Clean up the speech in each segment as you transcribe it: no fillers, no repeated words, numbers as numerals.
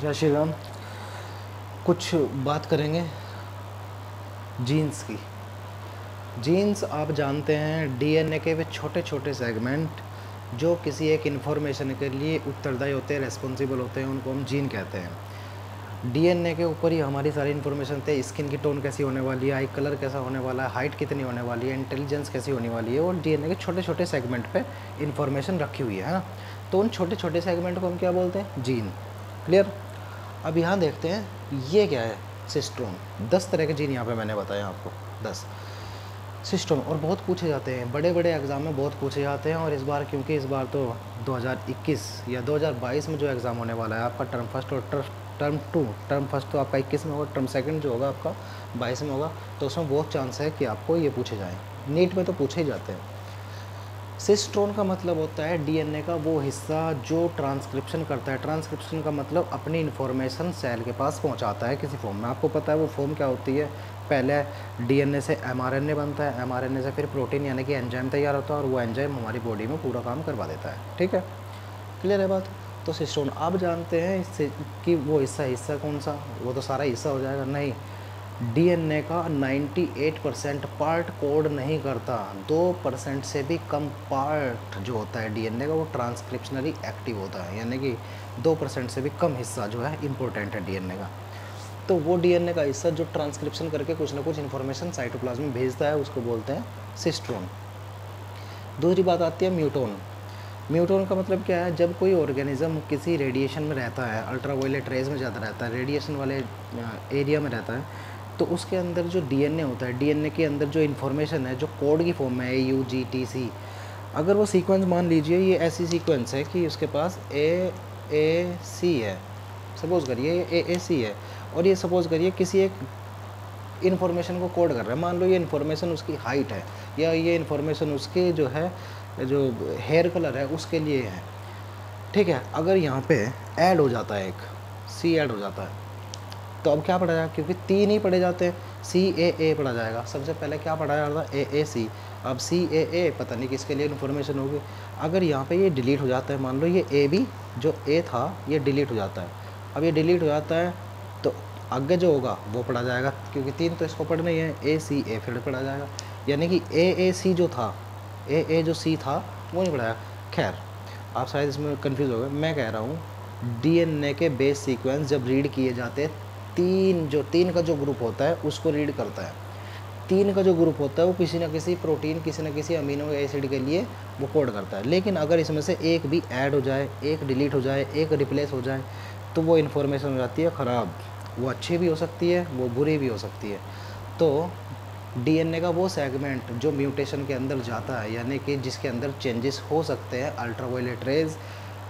जय श्री राम। कुछ बात करेंगे जीन्स की। जीन्स आप जानते हैं डीएनए के वे छोटे छोटे सेगमेंट जो किसी एक इन्फॉर्मेशन के लिए उत्तरदायी होते हैं, रेस्पॉन्सिबल होते हैं, उनको हम जीन कहते हैं। डीएनए के ऊपर ही हमारी सारी इन्फॉर्मेशन थे, स्किन की टोन कैसी होने वाली है, आई कलर कैसा होने वाला है, हाइट कितनी होने वाली है, इंटेलिजेंस कैसी होने वाली है, और डीएनए के छोटे छोटे सेगमेंट पे इन्फॉर्मेशन रखी हुई है ना। तो उन छोटे छोटे सेगमेंट को हम क्या बोलते हैं? जीन। क्लियर। अब यहाँ देखते हैं ये क्या है, सिस्ट्रोन। 10 तरह के जीन यहाँ पे मैंने बताया आपको, 10 सिस्ट्रोन। और बहुत पूछे जाते हैं, बड़े बड़े एग्ज़ाम में बहुत पूछे जाते हैं। और इस बार क्योंकि इस बार तो 2021 या 2022 में जो एग्ज़ाम होने वाला है आपका, टर्म फर्स्ट और टर्म टू, टर्म फर्स्ट तो आपका 21 में होगा, टर्म सेकंड जो होगा आपका 22 में होगा, तो उसमें बहुत चांस है कि आपको ये पूछे जाएँ। नीट में तो पूछे ही जाते हैं। सिस्ट्रोन का मतलब होता है डीएनए का वो हिस्सा जो ट्रांसक्रिप्शन करता है। ट्रांसक्रिप्शन का मतलब अपनी इन्फॉर्मेशन सेल के पास पहुंचाता है किसी फॉर्म में। आपको पता है वो फॉर्म क्या होती है? पहले डीएनए से एमआरएनए बनता है, एमआरएनए से फिर प्रोटीन यानी कि एंजाइम तैयार होता है, और वो एंजाइम हमारी बॉडी में पूरा काम करवा देता है। ठीक है, क्लियर है बात? तो सिस्ट्रोन आप जानते हैं इससे कि वो हिस्सा कौन सा? वो तो सारा हिस्सा हो जाएगा? नहीं, डीएनए का 98% पार्ट कोड नहीं करता। 2% से भी कम पार्ट जो होता है डीएनए का वो ट्रांसक्रिप्शनली एक्टिव होता है, यानी कि 2% से भी कम हिस्सा जो है इम्पोर्टेंट है डीएनए का। तो वो डीएनए का हिस्सा जो ट्रांसक्रिप्शन करके कुछ ना कुछ इन्फॉर्मेशन साइटोप्लाज्म में भेजता है, उसको बोलते हैं सिस्ट्रोन। दूसरी बात आती है म्यूटोन। म्यूटोन का मतलब क्या है? जब कोई ऑर्गेनिज्म किसी रेडिएशन में रहता है, अल्ट्रावायलेट रेज में ज़्यादा रहता है, रेडिएशन वाले एरिया में रहता है, तो उसके अंदर जो डीएनए होता है, डीएनए के अंदर जो इन्फॉर्मेशन है जो कोड की फॉर्म में AUGTC, अगर वो सीक्वेंस मान लीजिए ये ऐसी सीक्वेंस है कि उसके पास AAC है, सपोज़ करिए AAC है, और ये सपोज़ करिए किसी एक इन्फॉर्मेशन को कोड कर रहा है। मान लो ये इन्फॉर्मेशन उसकी हाइट है, या ये इन्फॉर्मेशन उसके जो है जो हेयर कलर है उसके लिए है। ठीक है, अगर यहाँ पे ऐड हो जाता है, एक C ऐड हो जाता है, तो अब क्या पढ़ा जाएगा? क्योंकि 3 ही पढ़े जाते हैं, CAA पढ़ा जाएगा। सबसे पहले क्या पढ़ा जाता है? AAC। अब CAA पता नहीं किसके लिए इन्फॉर्मेशन होगी। अगर यहाँ पे ये डिलीट हो जाता है, मान लो ये AB जो A था ये डिलीट हो जाता है, अब ये डिलीट हो जाता है तो आगे जो होगा वो पढ़ा जाएगा, क्योंकि 3 तो इसको पढ़ना ही है। ACA फिर पढ़ा जाएगा, यानी कि AAC जो था, AA जो C था वो नहीं पढ़ाया। खैर, आप शायद इसमें कन्फ्यूज़ हो गए। मैं कह रहा हूँ डीएनए के बेस सीक्वेंस जब रीड किए जाते हैं, 3 का जो ग्रुप होता है उसको रीड करता है। 3 का जो ग्रुप होता है वो किसी न किसी प्रोटीन, किसी न किसी अमीनो एसिड के लिए वो कोड करता है। लेकिन अगर इसमें से एक भी ऐड हो जाए, एक डिलीट हो जाए, एक रिप्लेस हो जाए, तो वो इन्फॉर्मेशन हो जाती है ख़राब। वो अच्छी भी हो सकती है, वो बुरी भी हो सकती है। तो डीएनए का वो सेगमेंट जो म्यूटेशन के अंदर जाता है, यानी कि जिसके अंदर चेंजेस हो सकते हैं अल्ट्रावायलेट रेज,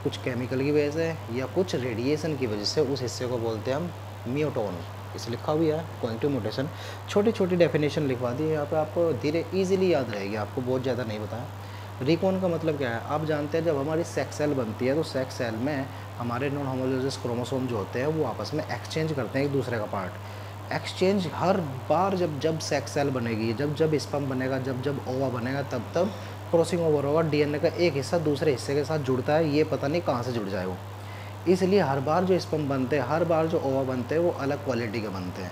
कुछ केमिकल की वजह से या कुछ रेडिएशन की वजह से, उस हिस्से को बोलते हैं हम म्यूटोन। इसे लिखा हुआ है क्वांटिव म्यूटेशन। छोटी छोटी डेफिनेशन लिखवा दी है यहाँ पे, आपको धीरे इजीली याद रहेगी, आपको बहुत ज़्यादा नहीं बताया। रिकॉन का मतलब क्या है? आप जानते हैं जब हमारी सेक्स सेल बनती है तो सेक्स सेल में हमारे नॉन होमोलोगस क्रोमोसोम जो होते हैं वो आपस में एक्सचेंज करते हैं एक दूसरे का पार्ट। एक्सचेंज हर बार जब सेक्स सेल बनेगी, जब स्पर्म बनेगा, जब ओवा बनेगा, तब क्रॉसिंग ओवर होगा। डीएनए का एक हिस्सा दूसरे हिस्से के साथ जुड़ता है, ये पता नहीं कहाँ से जुड़ जाए वो। इसलिए हर बार जो स्पर्म बनते हैं, हर बार जो ओवा बनते हैं वो अलग क्वालिटी के बनते हैं,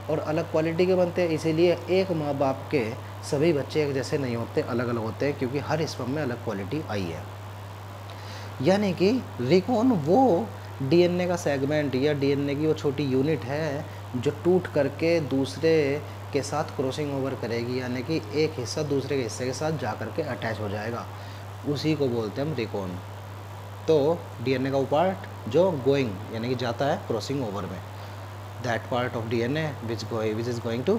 और अलग क्वालिटी के बनते हैं। इसीलिए एक माँ बाप के सभी बच्चे एक जैसे नहीं होते, अलग अलग होते हैं, क्योंकि हर स्पर्म में अलग क्वालिटी आई है। यानी कि रिकॉन वो डीएनए का सेगमेंट या डीएनए की वो छोटी यूनिट है जो टूट करके दूसरे के साथ क्रॉसिंग ओवर करेगी, यानी कि एक हिस्सा दूसरे के हिस्से के साथ जा कर के अटैच हो जाएगा, उसी को बोलते हैं हम रिकॉन। तो डीएनए का वो पार्ट जो गोइंग यानी कि जाता है क्रॉसिंग ओवर में, that part of DNA which is going to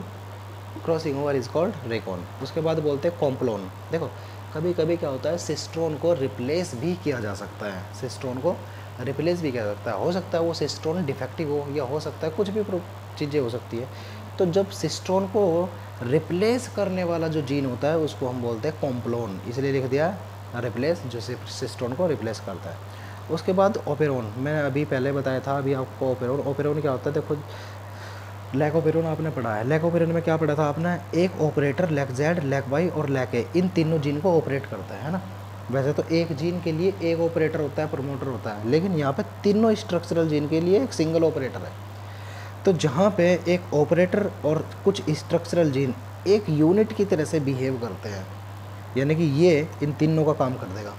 crossing over is called recon. उसके बाद बोलते हैं कॉम्प्लोन। देखो कभी कभी क्या होता है, सिस्ट्रोन को रिप्लेस भी किया जा सकता है, सिस्ट्रोन को रिप्लेस भी किया जा सकता है। हो सकता है वो सिस्ट्रोन डिफेक्टिव हो, या हो सकता है कुछ भी चीज़ें हो सकती है। तो जब सिस्ट्रोन को रिप्लेस करने वाला जो जीन होता है उसको हम बोलते हैं कॉम्प्लोन, इसलिए लिख दिया रिप्लेस, जो सिस्ट्रोन को रिप्लेस करता है। उसके बाद ओपेरोन, मैं अभी पहले बताया था अभी आपको। ओपेरोन क्या होता है? देखो लैकोपेरोन आपने पढ़ा है। लैकोपेरोन में क्या पढ़ा था आपने? एक operator lac Z, lac Y और लैक ए, इन तीनों जीन को ऑपरेट करता है ना। वैसे तो एक जीन के लिए एक ऑपरेटर होता है, प्रमोटर होता है, लेकिन यहाँ पे तीनों स्ट्रक्चरल जीन के लिए एक सिंगल ऑपरेटर है। तो जहाँ पे एक ऑपरेटर और कुछ स्ट्रक्चरल जीन एक यूनिट की तरह से बिहेव करते हैं, यानी कि ये इन तीनों का काम कर देगा,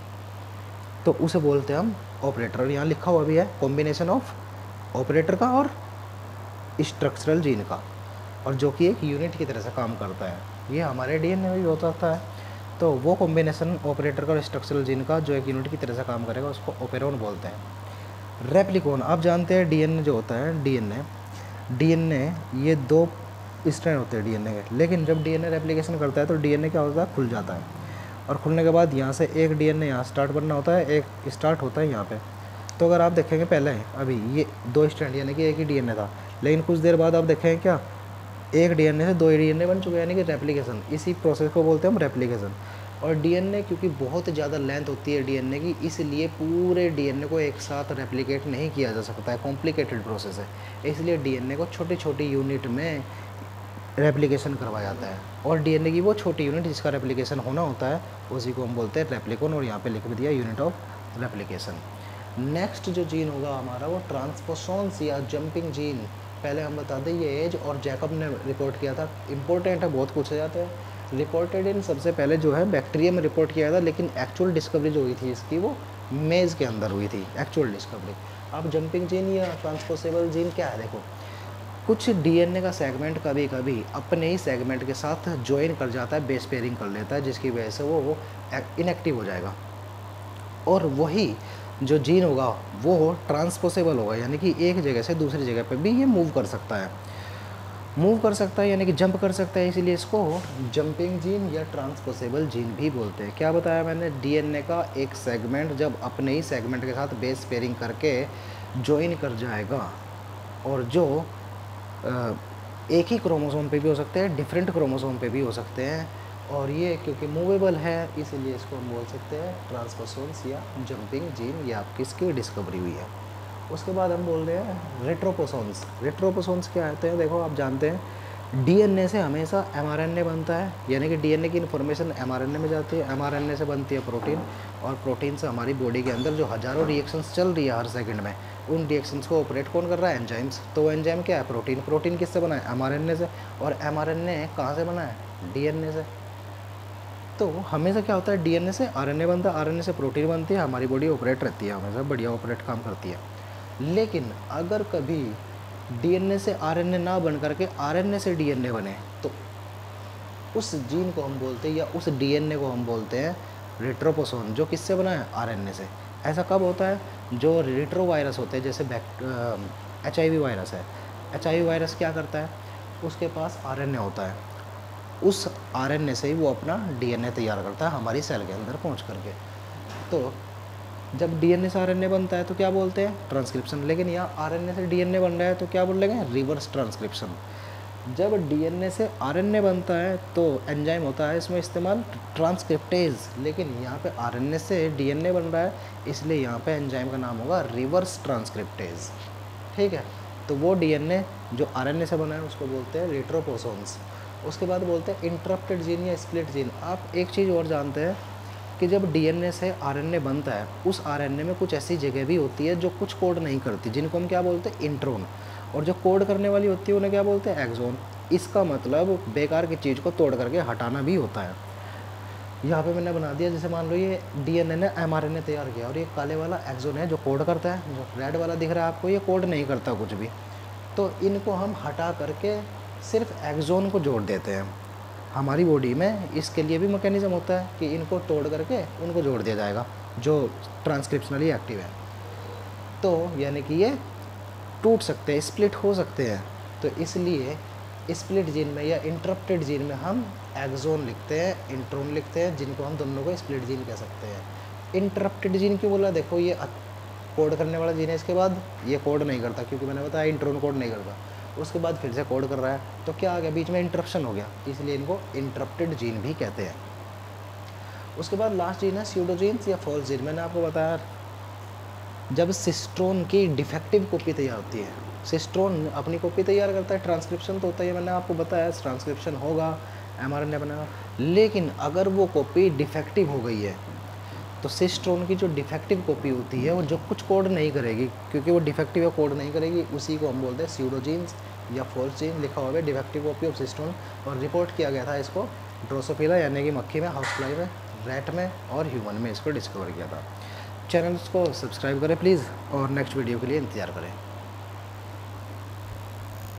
तो उसे बोलते हैं हम ऑपरेटर। और यहाँ लिखा हुआ भी है कॉम्बिनेशन ऑफ ऑपरेटर का और स्ट्रक्चरल जीन का, और जो कि एक यूनिट की तरह से काम करता है। ये हमारे डीएनए में भी हो सकता है। तो वो कॉम्बिनेशन ऑपरेटर का और स्ट्रक्चरल जीन का जो एक यूनिट की तरह से काम करेगा उसको ओपेरॉन बोलते हैं। रेप्लिकॉन, आप जानते हैं डीएनए जो होता है, डीएनए ये 2 स्ट्रैंड होते हैं डीएनए के, लेकिन जब डीएनए रेप्लिकेशन करता है तो डीएनए क्या होता है, खुल जाता है, और खुलने के बाद यहाँ से एक डीएनए यहाँ स्टार्ट बनना होता है, एक स्टार्ट होता है यहाँ पे। तो अगर आप देखेंगे पहले अभी ये 2 स्ट्रैंड यानी कि एक ही डीएनए था, लेकिन कुछ देर बाद आप देखेंगे क्या, एक डीएनए से 2 डीएनए बन चुके हैं, यानी कि रेप्लिकेशन। इसी प्रोसेस को बोलते हैं हम रेप्लिकेशन। और डीएनए क्योंकि बहुत ज़्यादा लेंथ होती है डीएनए की, इसलिए पूरे डीएनए को एक साथ रेप्लिकेट नहीं किया जा सकता है, कॉम्प्लिकेटेड प्रोसेस है। इसलिए डीएनए को छोटी छोटी यूनिट में रेप्लिकेशन करवाया जाता है, और डीएनए की वो छोटी यूनिट जिसका रेप्लिकेशन होना होता है उसी को हम बोलते हैं रेप्लिकॉन, और यहाँ पे लिख भी दिया यूनिट ऑफ रेप्लिकेशन। नेक्स्ट जो जीन होगा हमारा वो ट्रांसपोसॉन्स या जंपिंग जीन। पहले हम बता दें ये एज और जैकब ने रिपोर्ट किया था, इंपॉर्टेंट है, बहुत पूछे जाते हैं। रिपोर्टेड इन सबसे पहले जो है बैक्टीरिया में रिपोर्ट किया था, लेकिन एक्चुअल डिस्कवरी जो हुई थी इसकी वो मेज़ के अंदर हुई थी, एक्चुअल डिस्कवरी। अब जंपिंग जीन या ट्रांसपोसेबल जीन क्या है, देखो कुछ डीएनए का सेगमेंट कभी कभी अपने ही सेगमेंट के साथ ज्वाइन कर जाता है, बेस पेयरिंग कर लेता है, जिसकी वजह से वो इनएक्टिव हो जाएगा, और वही जो जीन होगा वो ट्रांसपोसेबल होगा, यानी कि एक जगह से दूसरी जगह पे भी ये मूव कर सकता है, यानी कि जंप कर सकता है, इसीलिए इसको जंपिंग जीन या ट्रांसपोसेबल जीन भी बोलते हैं। क्या बताया मैंने, डीएनए का एक सेगमेंट जब अपने ही सेगमेंट के साथ बेस पेयरिंग करके ज्वाइन कर जाएगा, और जो एक ही क्रोमोसोम पे भी हो सकते हैं, डिफरेंट क्रोमोसोम पे भी हो सकते हैं, और ये क्योंकि मूवेबल है इसीलिए इसको हम बोल सकते हैं ट्रांसपोसॉन्स या जंपिंग जीन, ये आपकी इसकी डिस्कवरी हुई है। उसके बाद हम बोल रहे हैं रेट्रोपोसॉन्स। रेट्रोपोसॉन्स क्या होते हैं, देखो आप जानते हैं डीएनए से हमेशा एमआरएनए बनता है, यानी कि डीएनए की इन्फॉर्मेशन एमआरएनए में जाती है, एमआरएनए से बनती है प्रोटीन, और प्रोटीन से हमारी बॉडी के अंदर जो हज़ारों रिएक्शंस चल रही है हर सेकंड में, उन रिएक्शंस को ऑपरेट कौन कर रहा है, एंजाइम्स। तो वो एंजाइम क्या है, प्रोटीन। प्रोटीन किससे बना है, एमआरएनए से, और एमआरएनए कहाँ से बना है, डीएनए से। तो हमेशा क्या होता है, डीएनए से आरएनए बनता है, आरएनए से प्रोटीन बनती है, हमारी बॉडी ऑपरेट रहती है, हमेशा बढ़िया ऑपरेट काम करती है। लेकिन अगर कभी डीएनए से आरएनए ना बन करके आरएनए से डीएनए बने, तो उस जीन को हम बोलते हैं या उस डीएनए को हम बोलते हैं रेट्रोपोसॉन, जो किससे बना है, आरएनए से। ऐसा कब होता है, जो रेट्रोवायरस होते हैं, जैसे HIV वायरस है। HIV वायरस क्या करता है, उसके पास आरएनए होता है, उस आरएनए से ही वो अपना डीएनए तैयार करता है हमारी सेल के अंदर पहुंच करके। तो जब डीएनए से आरएनए बनता है तो क्या बोलते हैं, ट्रांसक्रिप्शन। लेकिन यहाँ आरएनए से डीएनए बन रहा है तो क्या बोलेंगे, रिवर्स ट्रांसक्रिप्शन। जब डीएनए से आरएनए बनता है तो एंजाइम होता है इसमें इस्तेमाल, ट्रांसक्रिप्टेज। लेकिन यहाँ पे आरएनए से डीएनए बन रहा है, इसलिए यहाँ पे एंजाइम का नाम होगा रिवर्स ट्रांसक्रिप्टेज। ठीक है, तो वो डीएनए जो आरएनए से बना है उसको बोलते हैं रेट्रोपोसॉन्स। उसके बाद बोलते हैं इंटरप्टेड जीन या स्प्लिट जीन। आप एक चीज़ और जानते हैं कि जब डीएनए से आरएनए बनता है, उस आरएनए में कुछ ऐसी जगह भी होती है जो कुछ कोड नहीं करती, जिनको हम क्या बोलते हैं, इंट्रोन। और जो कोड करने वाली होती है उन्हें क्या बोलते हैं, एक्सोन। इसका मतलब बेकार की चीज़ को तोड़ करके हटाना भी होता है। यहाँ पे मैंने बना दिया, जैसे मान लो ये डीएनए ने एमआरएनए तैयार किया, और ये काले वाला एक्सोन है जो कोड करता है, जो रेड वाला दिख रहा है आपको ये कोड नहीं करता कुछ भी। तो इनको हम हटा करके सिर्फ एक्सोन को जोड़ देते हैं। हमारी बॉडी में इसके लिए भी मैकेनिज्म होता है कि इनको तोड़ करके उनको जोड़ दिया जाएगा जो ट्रांसक्रिप्शनली एक्टिव है। तो यानी कि ये टूट सकते हैं, स्प्लिट हो सकते हैं। तो इसलिए स्प्लिट जीन में या इंटरप्टेड जीन में हम एक्सोन लिखते हैं, इंट्रोन लिखते हैं, जिनको हम दोनों को स्प्लिट जीन कह सकते हैं। इंटरप्टेड जीन क्यों बोला, देखो ये कोड करने वाला जीन है, इसके बाद ये कोड नहीं करता, क्योंकि मैंने बताया इंट्रोन कोड नहीं करता, उसके बाद फिर से कोड कर रहा है, तो क्या आ गया, बीच में इंटरप्शन हो गया, इसलिए इनको इंटरप्टेड जीन भी कहते हैं। उसके बाद लास्ट जीन है स्यूडोजीन्स या फॉल्स जीन। मैंने आपको बताया जब सिस्ट्रोन की डिफेक्टिव कॉपी तैयार होती है, सिस्ट्रोन अपनी कॉपी तैयार करता है, ट्रांसक्रिप्शन तो होता है, मैंने आपको बताया ट्रांसक्रिप्शन होगा, एमआरएनए बनेगा। लेकिन अगर वो कॉपी डिफेक्टिव हो गई है तो सिस्टोन की जो डिफेक्टिव कॉपी होती है वो जो कुछ कोड नहीं करेगी, क्योंकि वो डिफेक्टिव है कोड नहीं करेगी, उसी को हम बोलते हैं स्यूडोजीन्स या फॉल्स जीन। लिखा हुआ है डिफेक्टिव कॉपी ऑफ सिस्टोन, और रिपोर्ट किया गया था इसको ड्रोसोफिला यानी कि मक्खी में, हाउस फ्लाई में, रैट में और ह्यूमन में इसको डिस्कवर किया था। चैनल को सब्सक्राइब करें प्लीज़, और नेक्स्ट वीडियो के लिए इंतज़ार करें।